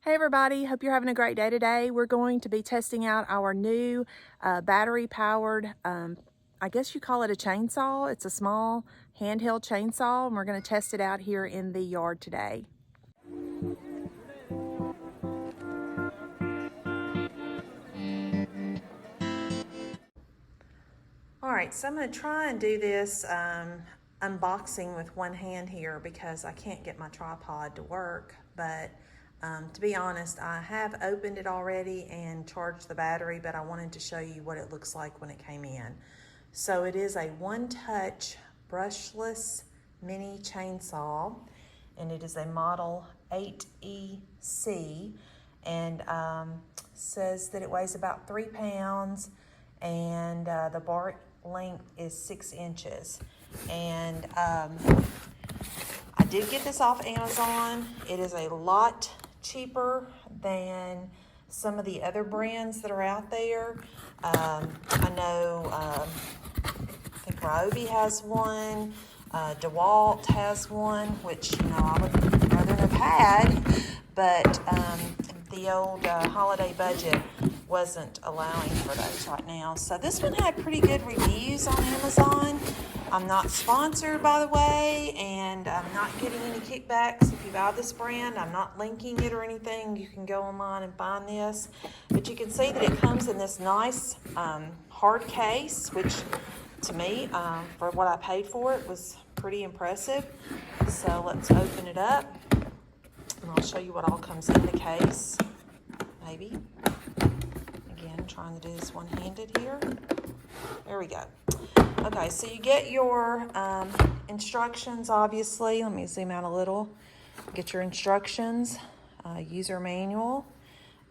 Hey everybody, hope you're having a great day today. We're going to be testing out our new battery powered, I guess you call it a chainsaw. It's a small handheld chainsaw and we're going to test it out here in the yard today. All right, so I'm going to try and do this unboxing with one hand here because I can't get my tripod to work, but to be honest, I have opened it already and charged the battery, but I wanted to show you what it looks like when it came in. So it is a one-touch brushless mini chainsaw, and it is a model 8EC, and says that it weighs about 3 pounds, and the bar length is 6 inches. And I did get this off Amazon. It is a lot cheaper than some of the other brands that are out there. I know, I think Ryobi has one, DeWalt has one, which, you know, I would rather have had, but the old holiday budget wasn't allowing for those right now. So this one had pretty good reviews on Amazon. I'm not sponsored, by the way, and I'm not getting any kickbacks if you buy this brand. I'm not linking it or anything. You can go online and find this. But you can see that it comes in this nice hard case, which to me, for what I paid for it, was pretty impressive. So let's open it up, and I'll show you what all comes in the case, maybe. Again, trying to do this one-handed here. There we go. Okay, so you get your instructions, obviously. Let me zoom out a little. Get your instructions, user manual,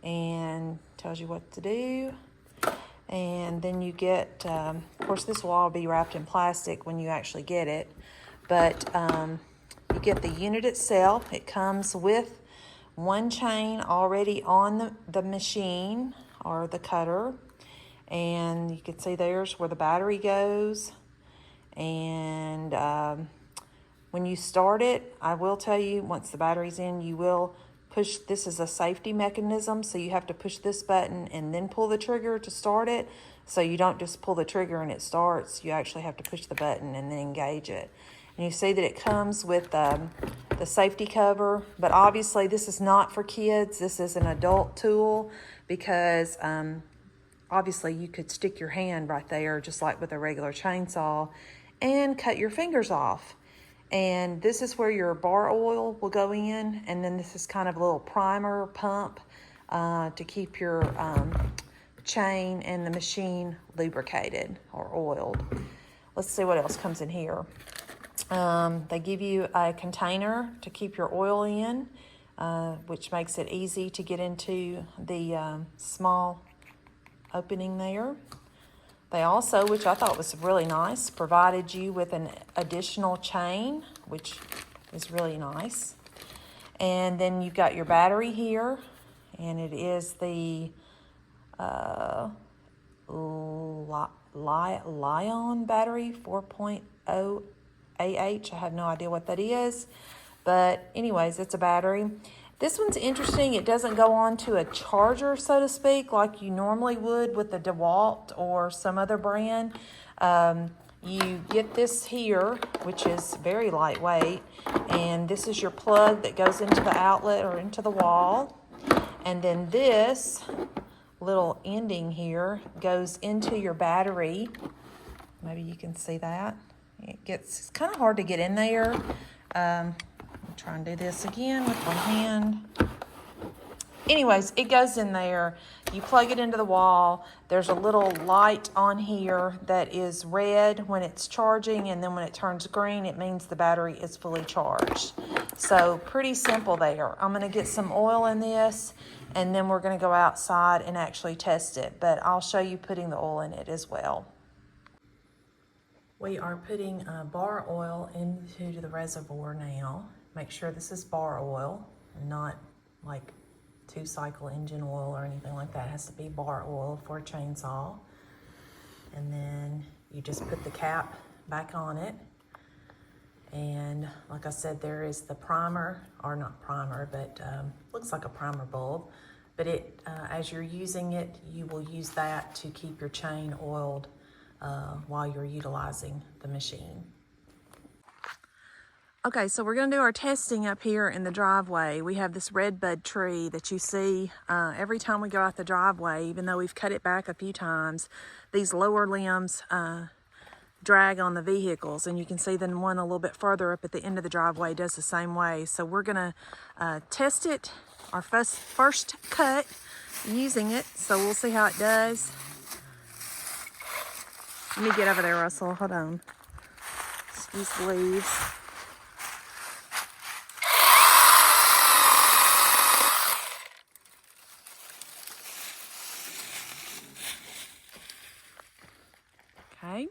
and tells you what to do. And then you get, of course, this will all be wrapped in plastic when you actually get it. But you get the unit itself. It comes with one chain already on the machine or the cutter. And you can see there's where the battery goes. And when you start it, I will tell you, once the battery's in, you will push. This is a safety mechanism, so you have to push this button and then pull the trigger to start it. So you don't just pull the trigger and it starts. You actually have to push the button and then engage it. And you see that it comes with the safety cover, but obviously this is not for kids. This is an adult tool because obviously you could stick your hand right there, just like with a regular chainsaw, and cut your fingers off. And this is where your bar oil will go in, and then this is kind of a little primer pump to keep your chain and the machine lubricated or oiled. Let's see what else comes in here. They give you a container to keep your oil in, which makes it easy to get into the small opening there. They also, which I thought was really nice, provided you with an additional chain, which is really nice. And then you've got your battery here, and it is the Lion battery 4.0 AH. I have no idea what that is, but anyways, it's a battery. This one's interesting. It doesn't go on to a charger, so to speak, like you normally would with the DeWalt or some other brand. You get this here, which is very lightweight, and this is your plug that goes into the outlet or into the wall. And then this little ending here goes into your battery. Maybe you can see that. It's kind of hard to get in there. Try and do this again with one hand. Anyways, it goes in there. You plug it into the wall. There's a little light on here that is red when it's charging, and then when it turns green, it means the battery is fully charged. So pretty simple there. I'm going to get some oil in this, and then we're going to go outside and actually test it. But I'll show you putting the oil in it as well. We are putting bar oil into the reservoir now. Make sure this is bar oil, not like 2-cycle engine oil or anything like that. It has to be bar oil for a chainsaw. And then you just put the cap back on it. And like I said, there is the primer, or not primer, but looks like a primer bulb, but it as you're using it, you will use that to keep your chain oiled while you're utilizing the machine. Okay, so we're gonna do our testing up here in the driveway. We have this redbud tree that you see every time we go out the driveway, even though we've cut it back a few times. These lower limbs drag on the vehicles, and you can see the one a little bit further up at the end of the driveway does the same way. So we're gonna test it, our first cut using it, so we'll see how it does. Let me get over there, Russell, hold on. Excuse the leaves. Okay.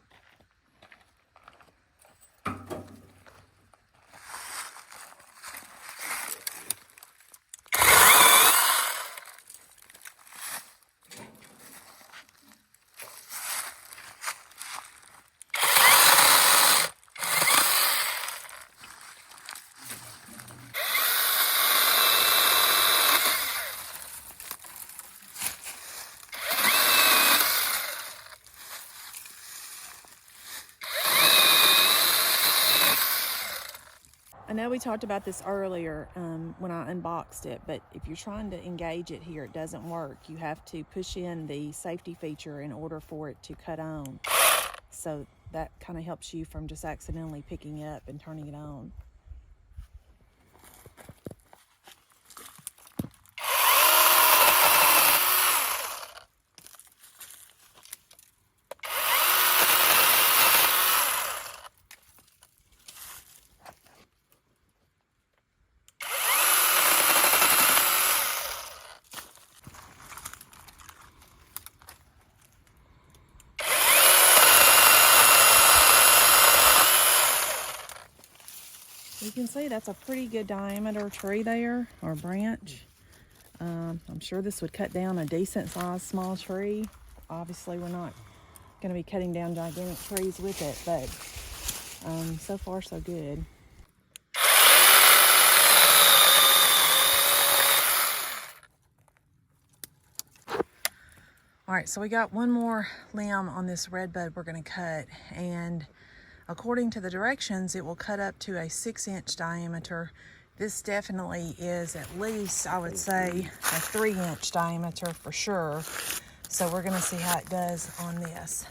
I know we talked about this earlier when I unboxed it, but if you're trying to engage it here, it doesn't work. You have to push in the safety feature in order for it to cut on. So that kind of helps you from just accidentally picking it up and turning it on. You can see that's a pretty good diameter tree there, or branch. I'm sure this would cut down a decent sized small tree. Obviously we're not going to be cutting down gigantic trees with it, but so far so good. All right, so we got one more limb on this redbud we're going to cut, and according to the directions, it will cut up to a 6-inch diameter. This definitely is at least, I would say, a 3-inch diameter for sure. So we're gonna see how it does on this.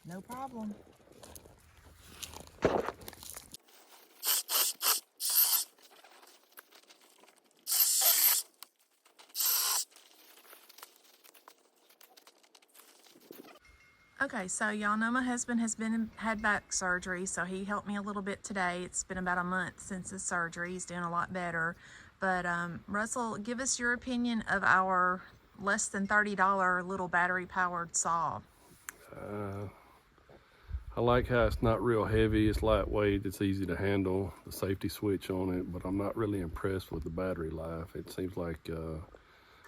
No problem. Okay, so y'all know my husband has had back surgery, so he helped me a little bit today. It's been about a month since his surgery. He's doing a lot better. But Russell, give us your opinion of our less than $30 little battery-powered saw. I like how it's not real heavy, it's lightweight, it's easy to handle, the safety switch on it, but I'm not really impressed with the battery life. It seems like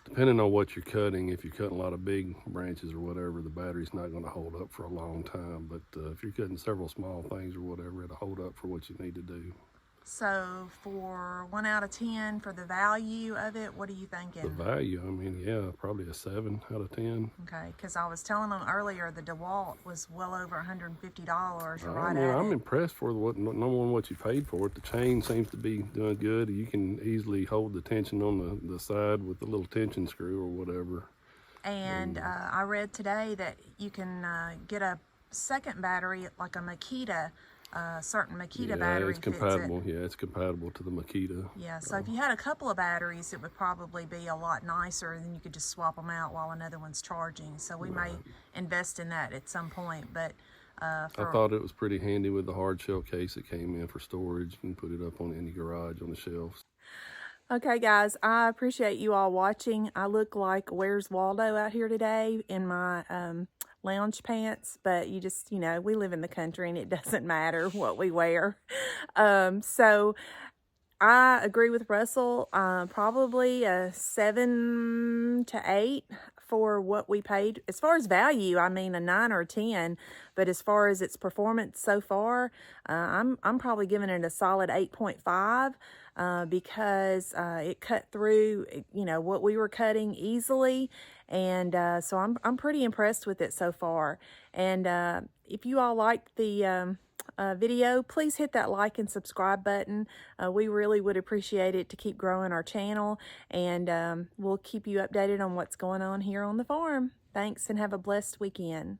depending on what you're cutting, if you're cutting a lot of big branches or whatever, the battery's not going to hold up for a long time. But if you're cutting several small things or whatever, it'll hold up for what you need to do. So for 1 out of 10 for the value of it, what are you thinking? The value, I mean, yeah, probably a 7 out of 10. Okay, because I was telling them earlier the DeWalt was well over $150. You're right I mean, at I'm it. impressed for number one, what you paid for it. The chain seems to be doing good. You can easily hold the tension on the side with the little tension screw or whatever. And I read today that you can get a second battery, like a Makita, certain Makita battery it's compatible. Yeah, it's compatible to the Makita. Yeah, so if you had a couple of batteries, it would probably be a lot nicer, and then you could just swap them out while another one's charging. So we may invest in that at some point, but I thought it was pretty handy with the hard shell case that came in for storage. You can put it up on any garage on the shelves. Okay, guys, I appreciate you all watching. I look like Where's Waldo out here today in my lounge pants, but you know, we live in the country and it doesn't matter what we wear. So I agree with Russell. Probably a 7 to 8 for what we paid. As far as value, I mean a 9 or a 10. But as far as its performance so far, I'm probably giving it a solid 8.5 because it cut through, you know, what we were cutting easily, and so I'm pretty impressed with it so far. And if you all liked the video, please hit that like and subscribe button. We really would appreciate it to keep growing our channel, and we'll keep you updated on what's going on here on the farm. Thanks, and have a blessed weekend.